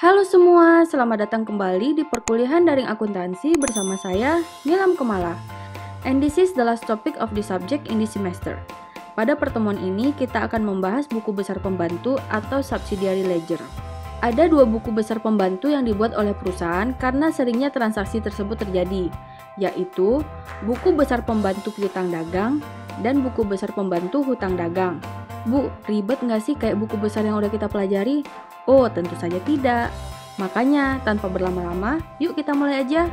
Halo semua, selamat datang kembali di perkuliahan daring akuntansi bersama saya, Nilam Kemala. And this is the last topic of the subject in this semester. Pada pertemuan ini, kita akan membahas buku besar pembantu atau subsidiary ledger. Ada dua buku besar pembantu yang dibuat oleh perusahaan karena seringnya transaksi tersebut terjadi, yaitu buku besar pembantu piutang dagang dan buku besar pembantu hutang dagang. Bu, ribet nggak sih kayak buku besar yang udah kita pelajari? Oh, tentu saja tidak. Makanya, tanpa berlama-lama, yuk kita mulai aja.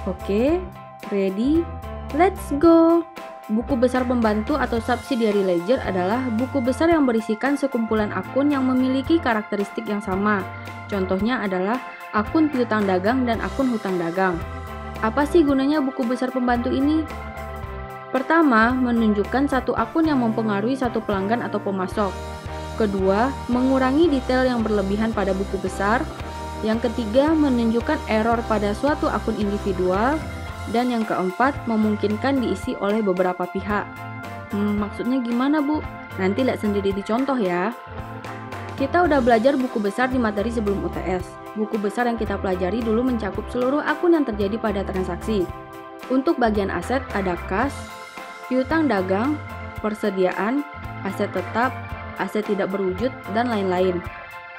Oke, ready, let's go! Buku besar pembantu atau subsidiary ledger adalah buku besar yang berisikan sekumpulan akun yang memiliki karakteristik yang sama. Contohnya adalah akun piutang dagang dan akun hutang dagang. Apa sih gunanya buku besar pembantu ini? Pertama, menunjukkan satu akun yang mempengaruhi satu pelanggan atau pemasok. Kedua, mengurangi detail yang berlebihan pada buku besar. Yang ketiga, menunjukkan error pada suatu akun individual. Dan yang keempat, memungkinkan diisi oleh beberapa pihak. Maksudnya gimana, Bu? Nanti lihat sendiri di contoh ya. Kita udah belajar buku besar di materi sebelum UTS. Buku besar yang kita pelajari dulu mencakup seluruh akun yang terjadi pada transaksi. Untuk bagian aset ada kas, piutang dagang, persediaan, aset tetap, aset tidak berwujud, dan lain-lain.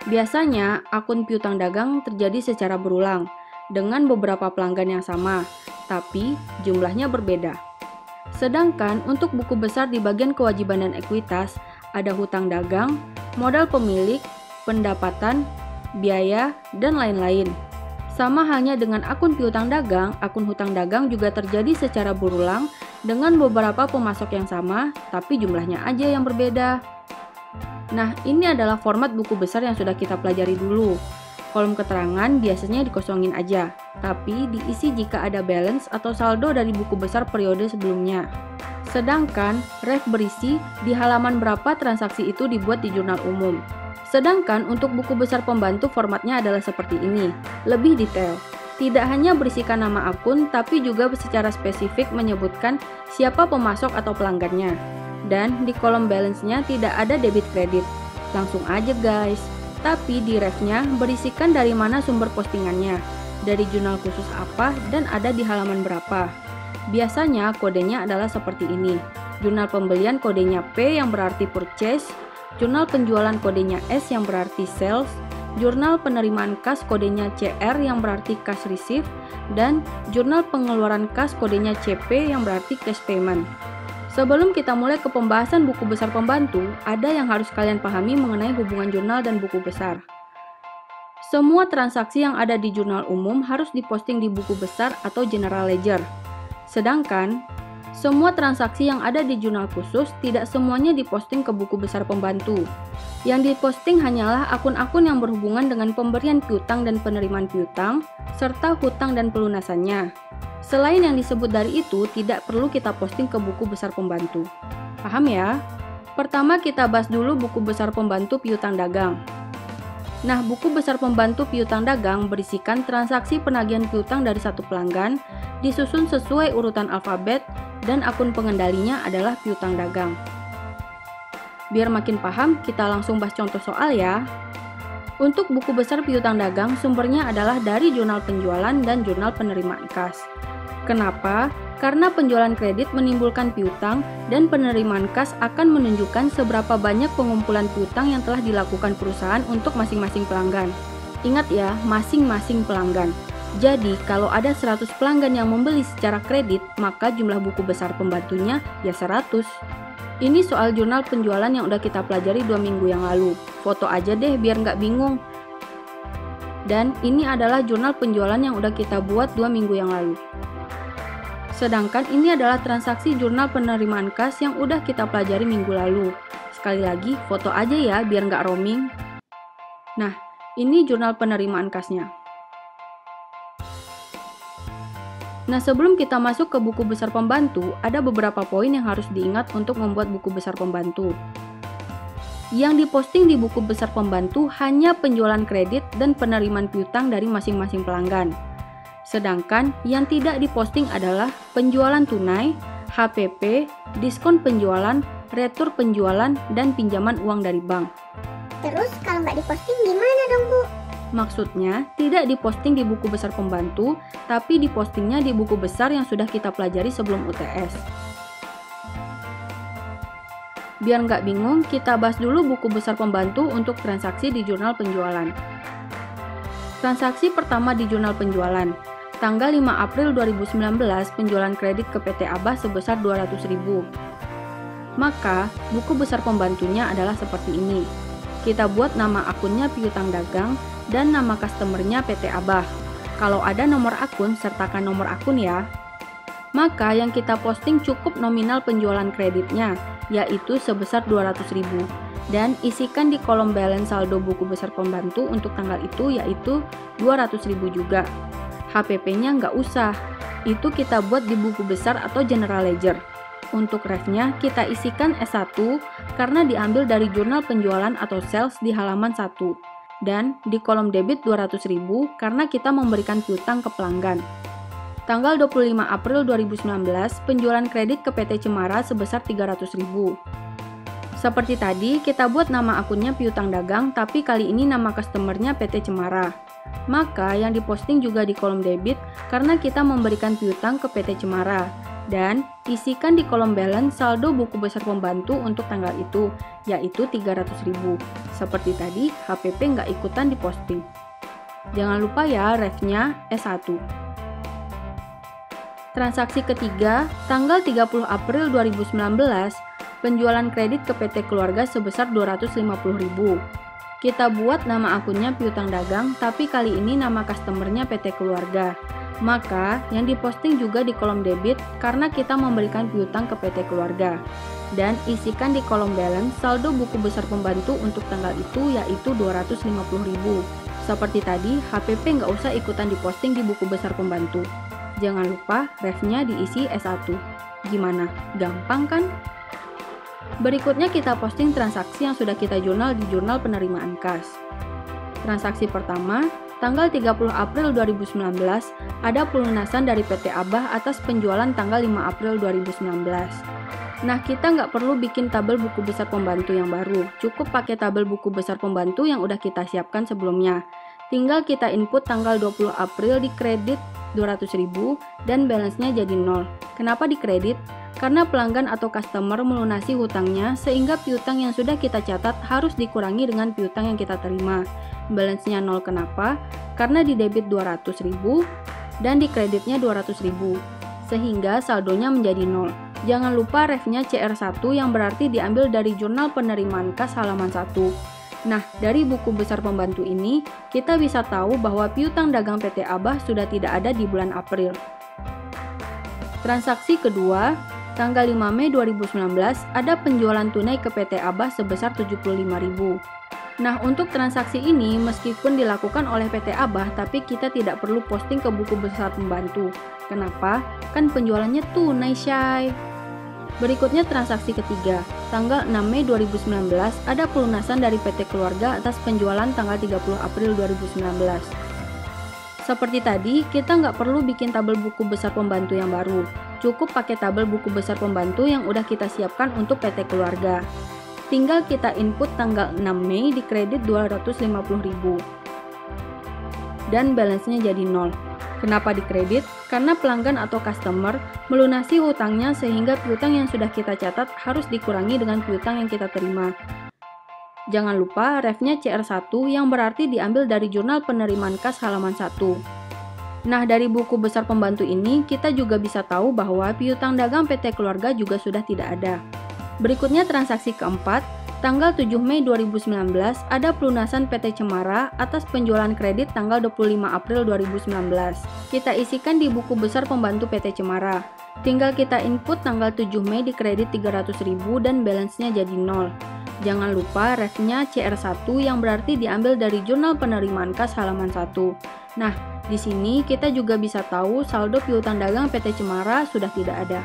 Biasanya, akun piutang dagang terjadi secara berulang, dengan beberapa pelanggan yang sama, tapi jumlahnya berbeda. Sedangkan untuk buku besar di bagian kewajiban dan ekuitas, ada hutang dagang, modal pemilik, pendapatan, biaya, dan lain-lain. Sama halnya dengan akun piutang dagang, akun hutang dagang juga terjadi secara berulang, dengan beberapa pemasok yang sama, tapi jumlahnya aja yang berbeda. Nah, ini adalah format buku besar yang sudah kita pelajari dulu. Kolom keterangan biasanya dikosongin aja, tapi diisi jika ada balance atau saldo dari buku besar periode sebelumnya. Sedangkan, ref berisi di halaman berapa transaksi itu dibuat di jurnal umum. Sedangkan untuk buku besar pembantu formatnya adalah seperti ini, lebih detail. Tidak hanya berisikan nama akun, tapi juga secara spesifik menyebutkan siapa pemasok atau pelanggannya. Dan di kolom balance-nya tidak ada debit kredit. Langsung aja guys. Tapi di ref-nya berisikan dari mana sumber postingannya, dari jurnal khusus apa, dan ada di halaman berapa. Biasanya kodenya adalah seperti ini. Jurnal pembelian kodenya P yang berarti purchase, jurnal penjualan kodenya S yang berarti sales, jurnal penerimaan kas kodenya CR yang berarti cash receipt, dan jurnal pengeluaran kas kodenya CP yang berarti cash payment. Sebelum kita mulai ke pembahasan buku besar pembantu, ada yang harus kalian pahami mengenai hubungan jurnal dan buku besar. Semua transaksi yang ada di jurnal umum harus diposting di buku besar atau general ledger. Sedangkan, semua transaksi yang ada di jurnal khusus tidak semuanya diposting ke buku besar pembantu. Yang diposting hanyalah akun-akun yang berhubungan dengan pemberian piutang dan penerimaan piutang, serta hutang dan pelunasannya. Selain yang disebut dari itu, tidak perlu kita posting ke buku besar pembantu. Paham ya? Pertama kita bahas dulu buku besar pembantu piutang dagang. Nah, buku besar pembantu piutang dagang berisikan transaksi penagihan piutang dari satu pelanggan, disusun sesuai urutan alfabet, dan akun pengendalinya adalah piutang dagang. Biar makin paham, kita langsung bahas contoh soal ya. Untuk buku besar piutang dagang, sumbernya adalah dari jurnal penjualan dan jurnal penerimaan kas. Kenapa? Karena penjualan kredit menimbulkan piutang dan penerimaan kas akan menunjukkan seberapa banyak pengumpulan piutang yang telah dilakukan perusahaan untuk masing-masing pelanggan. Ingat ya, masing-masing pelanggan. Jadi, kalau ada 100 pelanggan yang membeli secara kredit, maka jumlah buku besar pembantunya ya 100. Ini soal jurnal penjualan yang udah kita pelajari 2 minggu yang lalu. Foto aja deh biar nggak bingung. Dan ini adalah jurnal penjualan yang udah kita buat 2 minggu yang lalu. Sedangkan ini adalah transaksi jurnal penerimaan kas yang udah kita pelajari minggu lalu. Sekali lagi, foto aja ya biar nggak roaming. Nah, ini jurnal penerimaan kasnya. Nah, sebelum kita masuk ke buku besar pembantu, ada beberapa poin yang harus diingat untuk membuat buku besar pembantu. Yang diposting di buku besar pembantu hanya penjualan kredit dan penerimaan piutang dari masing-masing pelanggan. Sedangkan yang tidak diposting adalah penjualan tunai, HPP, diskon penjualan, retur penjualan, dan pinjaman uang dari bank. Terus kalau nggak diposting gimana dong Bu? Maksudnya, tidak diposting di buku besar pembantu, tapi dipostingnya di buku besar yang sudah kita pelajari sebelum UTS. Biar nggak bingung, kita bahas dulu buku besar pembantu untuk transaksi di jurnal penjualan. Transaksi pertama di jurnal penjualan. Tanggal 5 April 2019, penjualan kredit ke PT Abah sebesar 200.000. Maka, buku besar pembantunya adalah seperti ini. Kita buat nama akunnya piutang dagang dan nama customernya PT Abah. Kalau ada nomor akun, sertakan nomor akun ya. Maka yang kita posting cukup nominal penjualan kreditnya, yaitu sebesar 200.000. Dan isikan di kolom balance saldo buku besar pembantu untuk tanggal itu, yaitu 200.000 juga. HPP-nya nggak usah, itu kita buat di buku besar atau general ledger. Untuk refnya, kita isikan S1 karena diambil dari jurnal penjualan atau sales di halaman 1. Dan di kolom debit 200.000 karena kita memberikan piutang ke pelanggan. Tanggal 25 April 2019, penjualan kredit ke PT Cemara sebesar 300.000. Seperti tadi, kita buat nama akunnya piutang dagang, tapi kali ini nama customernya PT Cemara. Maka yang diposting juga di kolom debit karena kita memberikan piutang ke PT Cemara. Dan isikan di kolom balance saldo buku besar pembantu untuk tanggal itu, yaitu 300.000. Seperti tadi, HPP nggak ikutan diposting. Jangan lupa ya refnya S1. Transaksi ketiga, tanggal 30 April 2019, penjualan kredit ke PT Keluarga sebesar 250.000. Kita buat nama akunnya piutang dagang, tapi kali ini nama customernya PT Keluarga. Maka, yang diposting juga di kolom debit karena kita memberikan piutang ke PT Keluarga. Dan isikan di kolom balance saldo buku besar pembantu untuk tanggal itu, yaitu 250.000. Seperti tadi, HPP nggak usah ikutan diposting di buku besar pembantu. Jangan lupa refnya diisi S1. Gimana? Gampang kan? Berikutnya kita posting transaksi yang sudah kita jurnal di jurnal penerimaan kas. Transaksi pertama, tanggal 30 April 2019, ada pelunasan dari PT Abah atas penjualan tanggal 5 April 2019. Nah, kita nggak perlu bikin tabel buku besar pembantu yang baru, cukup pakai tabel buku besar pembantu yang udah kita siapkan sebelumnya. Tinggal kita input tanggal 20 April di kredit 200.000 dan balance-nya jadi 0. Kenapa dikredit? Karena pelanggan atau customer melunasi hutangnya sehingga piutang yang sudah kita catat harus dikurangi dengan piutang yang kita terima. Balance-nya 0 kenapa? Karena di debit 200.000 dan di kreditnya 200.000. Sehingga saldonya menjadi 0. Jangan lupa refnya CR1 yang berarti diambil dari jurnal penerimaan kas halaman 1. Nah, dari buku besar pembantu ini, kita bisa tahu bahwa piutang dagang PT Abah sudah tidak ada di bulan April. Transaksi kedua, tanggal 5 Mei 2019, ada penjualan tunai ke PT Abah sebesar 75.000. Nah, untuk transaksi ini, meskipun dilakukan oleh PT Abah, tapi kita tidak perlu posting ke buku besar pembantu. Kenapa? Kan penjualannya tunai, Syai. Berikutnya transaksi ketiga, tanggal 6 Mei 2019, ada pelunasan dari PT Keluarga atas penjualan tanggal 30 April 2019. Seperti tadi, kita nggak perlu bikin tabel buku besar pembantu yang baru. Cukup pakai tabel buku besar pembantu yang udah kita siapkan untuk PT Keluarga. Tinggal kita input tanggal 6 Mei di kredit 250.000. Dan balance-nya jadi 0. Kenapa dikredit? Karena pelanggan atau customer melunasi hutangnya sehingga piutang yang sudah kita catat harus dikurangi dengan piutang yang kita terima. Jangan lupa refnya CR1 yang berarti diambil dari jurnal penerimaan kas halaman 1. Nah, dari buku besar pembantu ini kita juga bisa tahu bahwa piutang dagang PT Keluarga juga sudah tidak ada. Berikutnya transaksi keempat, tanggal 7 Mei 2019 ada pelunasan PT Cemara atas penjualan kredit tanggal 25 April 2019. Kita isikan di buku besar pembantu PT Cemara. Tinggal kita input tanggal 7 Mei di kredit 300.000 dan balance-nya jadi 0. Jangan lupa refnya CR1 yang berarti diambil dari jurnal penerimaan kas halaman 1. Nah, di sini kita juga bisa tahu saldo piutang dagang PT Cemara sudah tidak ada.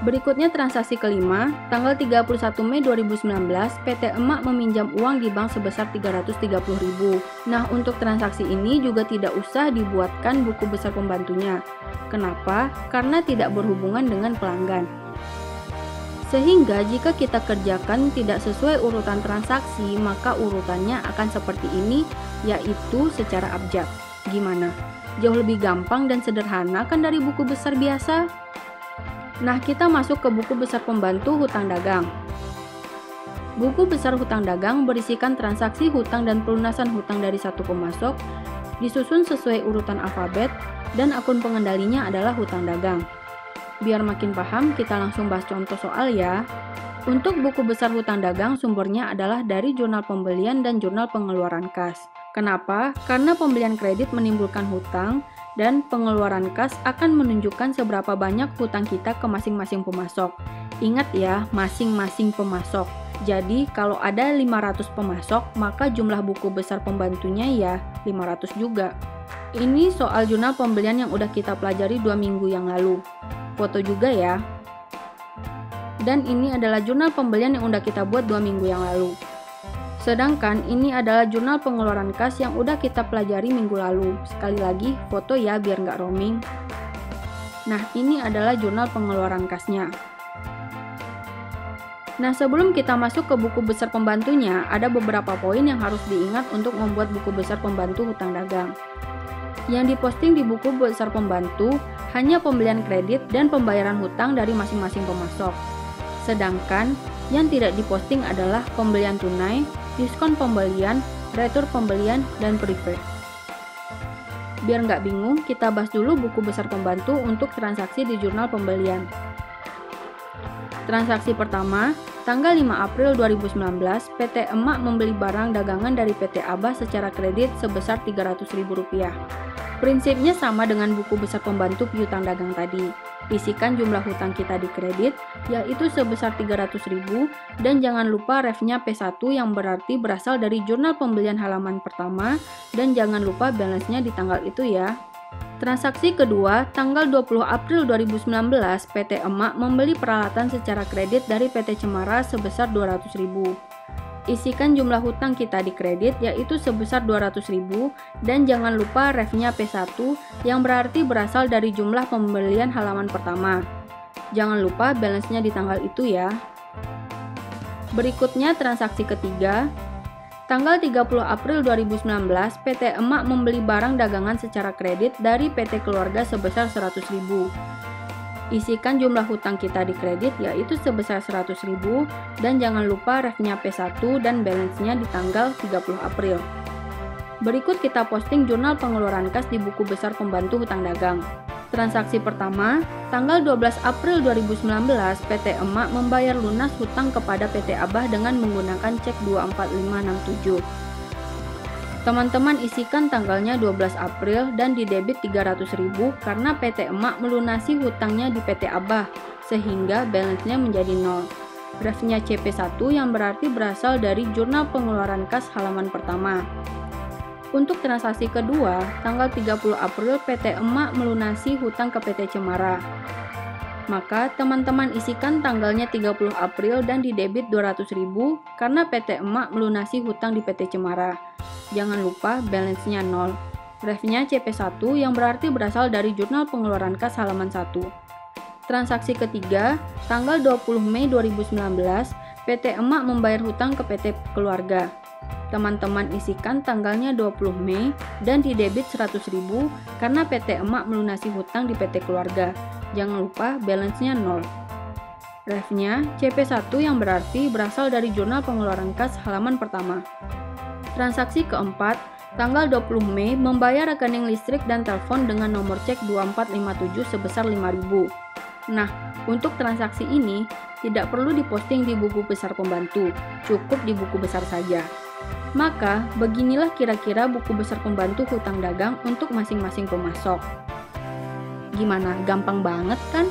Berikutnya transaksi kelima, tanggal 31 Mei 2019, PT Emak meminjam uang di bank sebesar 330.000. Nah, untuk transaksi ini juga tidak usah dibuatkan buku besar pembantunya. Kenapa? Karena tidak berhubungan dengan pelanggan. Sehingga jika kita kerjakan tidak sesuai urutan transaksi, maka urutannya akan seperti ini, yaitu secara abjad. Gimana? Jauh lebih gampang dan sederhana kan dari buku besar biasa? Nah, kita masuk ke buku besar pembantu hutang dagang. Buku besar hutang dagang berisikan transaksi hutang dan pelunasan hutang dari satu pemasok, disusun sesuai urutan alfabet, dan akun pengendalinya adalah hutang dagang. Biar makin paham, kita langsung bahas contoh soal ya. Untuk buku besar hutang dagang, sumbernya adalah dari jurnal pembelian dan jurnal pengeluaran kas. Kenapa? Karena pembelian kredit menimbulkan hutang, dan pengeluaran kas akan menunjukkan seberapa banyak hutang kita ke masing-masing pemasok. Ingat ya, masing-masing pemasok. Jadi, kalau ada 500 pemasok, maka jumlah buku besar pembantunya ya 500 juga. Ini soal jurnal pembelian yang udah kita pelajari 2 minggu yang lalu. Foto juga ya. Dan ini adalah jurnal pembelian yang udah kita buat 2 minggu yang lalu. Sedangkan ini adalah jurnal pengeluaran kas yang udah kita pelajari minggu lalu. Sekali lagi, foto ya biar nggak roaming. Nah, ini adalah jurnal pengeluaran kasnya. Nah, sebelum kita masuk ke buku besar pembantunya, ada beberapa poin yang harus diingat untuk membuat buku besar pembantu hutang dagang. Yang diposting di buku besar pembantu hanya pembelian kredit dan pembayaran hutang dari masing-masing pemasok. Sedangkan yang tidak diposting adalah pembelian tunai, diskon pembelian, retur pembelian, dan prepaid. Biar nggak bingung, kita bahas dulu buku besar pembantu untuk transaksi di jurnal pembelian. Transaksi pertama, tanggal 5 April 2019, PT Emak membeli barang dagangan dari PT Abah secara kredit sebesar Rp300.000. Prinsipnya sama dengan buku besar pembantu piutang dagang tadi. Isikan jumlah hutang kita di kredit, yaitu sebesar Rp300.000, dan jangan lupa refnya P1 yang berarti berasal dari jurnal pembelian halaman pertama, dan jangan lupa balance-nya di tanggal itu ya. Transaksi kedua, tanggal 20 April 2019, PT Emak membeli peralatan secara kredit dari PT Cemara sebesar Rp200.000. Isikan jumlah hutang kita di kredit yaitu sebesar Rp200.000 dan jangan lupa refnya P1 yang berarti berasal dari jumlah pembelian halaman pertama. Jangan lupa balance-nya di tanggal itu ya. Berikutnya transaksi ketiga. Tanggal 30 April 2019, PT Emak membeli barang dagangan secara kredit dari PT Keluarga sebesar Rp100.000. Isikan jumlah hutang kita di kredit yaitu sebesar Rp100.000 dan jangan lupa refnya P1 dan balance-nya di tanggal 30 April. Berikut kita posting jurnal pengeluaran kas di buku besar pembantu hutang dagang. Transaksi pertama, tanggal 12 April 2019, PT Emak membayar lunas hutang kepada PT Abah dengan menggunakan cek 24567. Teman-teman isikan tanggalnya 12 April dan didebit Rp300.000 karena PT Emak melunasi hutangnya di PT Abah, sehingga balance-nya menjadi 0. Refnya CP1 yang berarti berasal dari jurnal pengeluaran kas halaman pertama. Untuk transaksi kedua, tanggal 30 April PT Emak melunasi hutang ke PT Cemara. Maka teman-teman isikan tanggalnya 30 April dan didebit Rp200.000 karena PT Emak melunasi hutang di PT Cemara. Jangan lupa balance-nya 0. Refnya CP1 yang berarti berasal dari jurnal pengeluaran kas halaman 1. Transaksi ketiga, tanggal 20 Mei 2019, PT Emak membayar hutang ke PT Keluarga. Teman-teman isikan tanggalnya 20 Mei dan didebit Rp100.000 karena PT Emak melunasi hutang di PT Keluarga. Jangan lupa balance-nya 0. Refnya CP1 yang berarti berasal dari jurnal pengeluaran kas halaman pertama. Transaksi keempat, tanggal 20 Mei membayar rekening listrik dan telepon dengan nomor cek 2457 sebesar Rp5.000. Nah, untuk transaksi ini tidak perlu diposting di buku besar pembantu, cukup di buku besar saja. Maka, beginilah kira-kira buku besar pembantu hutang dagang untuk masing-masing pemasok. Gimana? Gampang banget kan?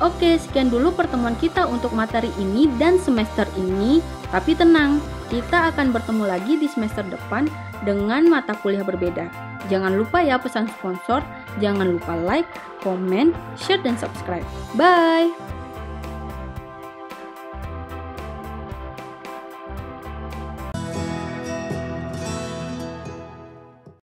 Oke, sekian dulu pertemuan kita untuk materi ini dan semester ini. Tapi tenang, kita akan bertemu lagi di semester depan dengan mata kuliah berbeda. Jangan lupa ya pesan sponsor, jangan lupa like, komen, share, dan subscribe. Bye!